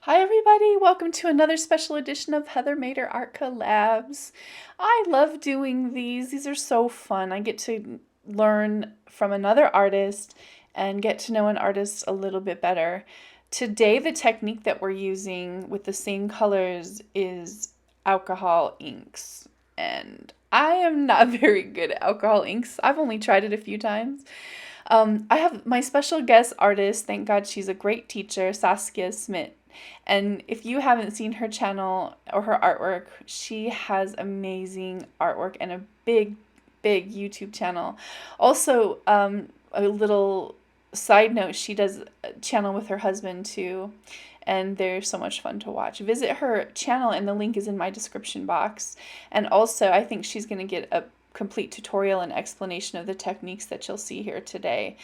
Hi everybody, welcome to another special edition of Heather Maderart Collabs. I love doing these. These are so fun. I get to learn from another artist and get to know an artist a little bit better. Today the technique that we're using with the same colors is alcohol inks. And I am not very good at alcohol inks. I've only tried it a few times. I have my special guest artist, thank God she's a great teacher, Saskia Smit. And if you haven't seen her channel or her artwork, she has amazing artwork and a big, big YouTube channel. Also, a little side note, she does a channel with her husband too, and they're so much fun to watch. Visit her channel, and the link is in my description box. And also, I think she's going to get a complete tutorial and explanation of the techniques that you'll see here today.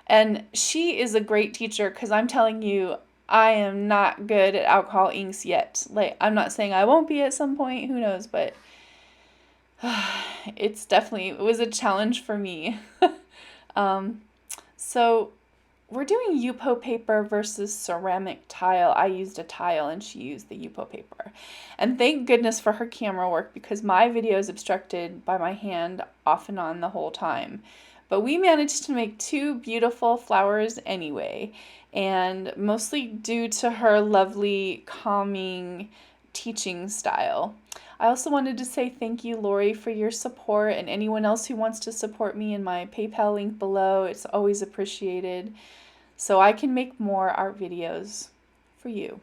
And she is a great teacher because I'm telling you, I am not good at alcohol inks yet. Like, I'm not saying I won't be at some point, who knows, but it was a challenge for me. So we're doing Yupo paper versus ceramic tile. I used a tile and she used the Yupo paper. And thank goodness for her camera work because my video is obstructed by my hand off and on the whole time. But we managed to make two beautiful flowers anyway, and mostly due to her lovely, calming teaching style. I also wanted to say thank you, Lori, for your support, and anyone else who wants to support me in my PayPal link below. It's always appreciated, so I can make more art videos for you.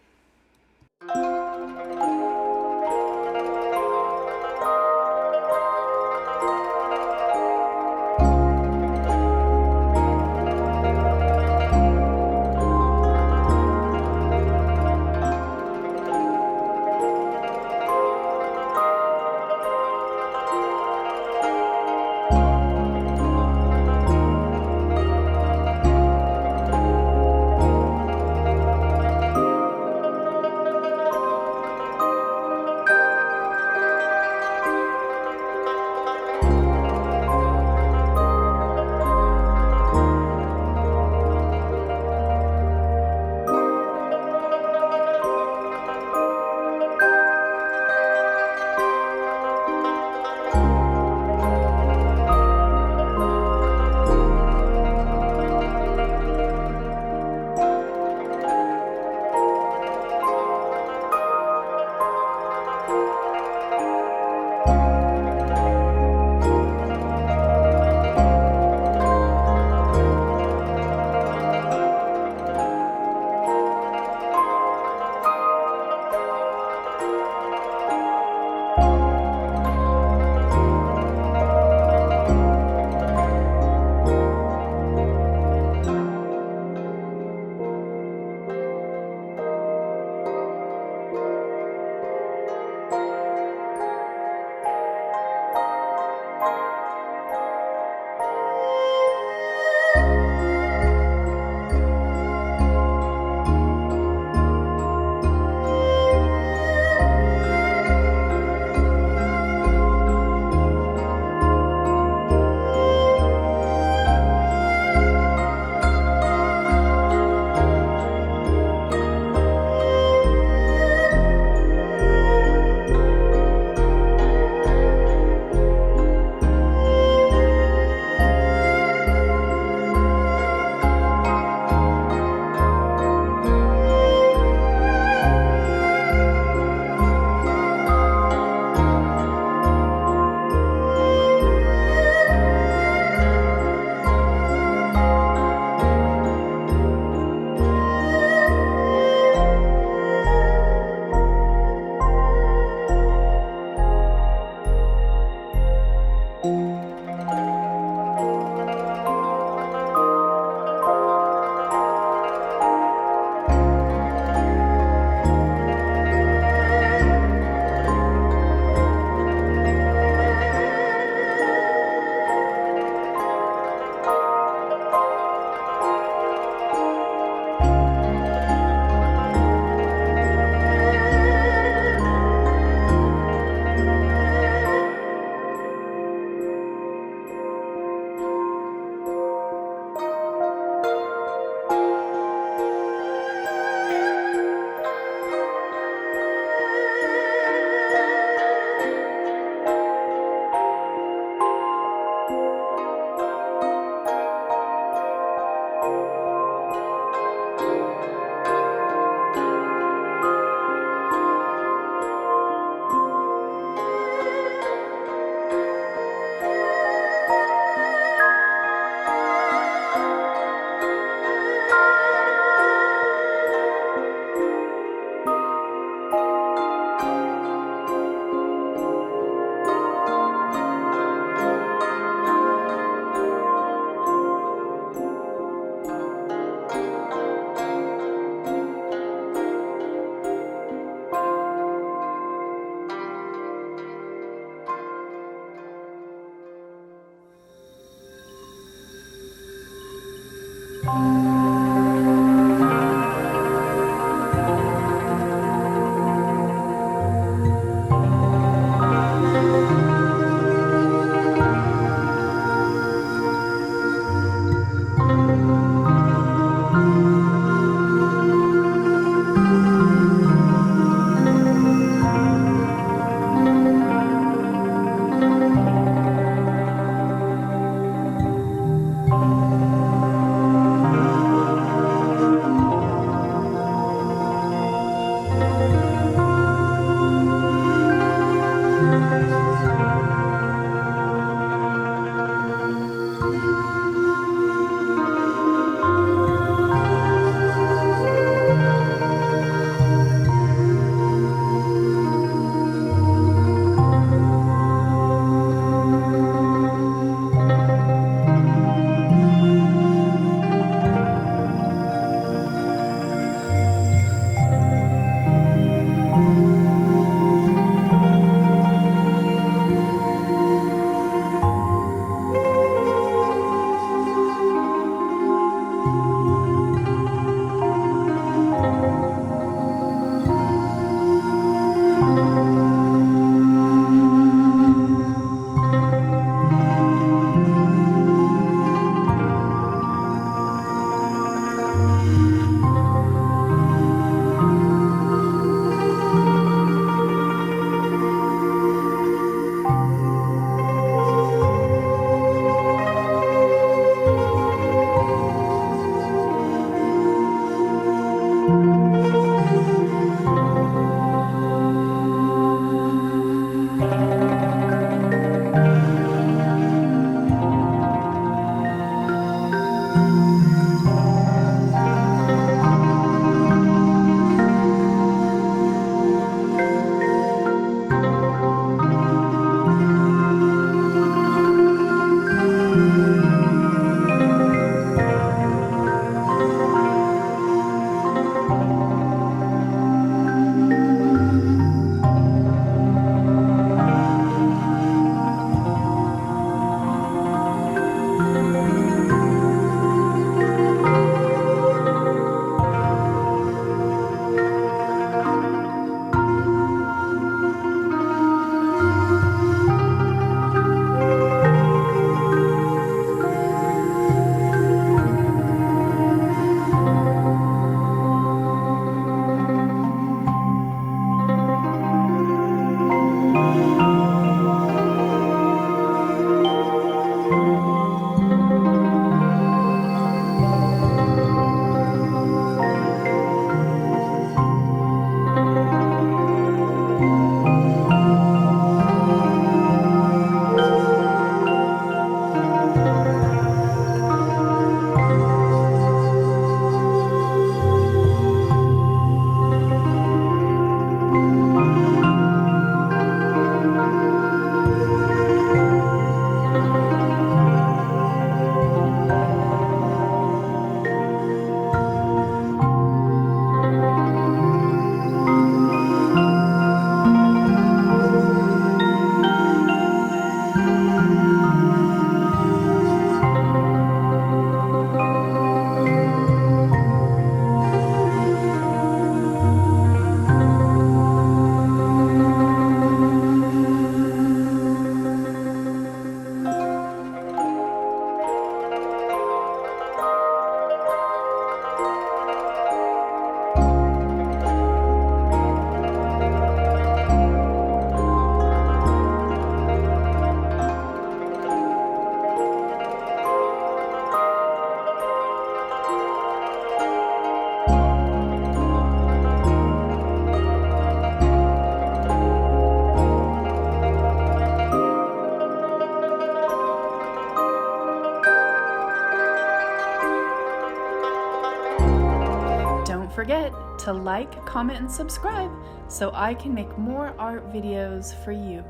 forget to like, comment, and subscribe so I can make more art videos for you.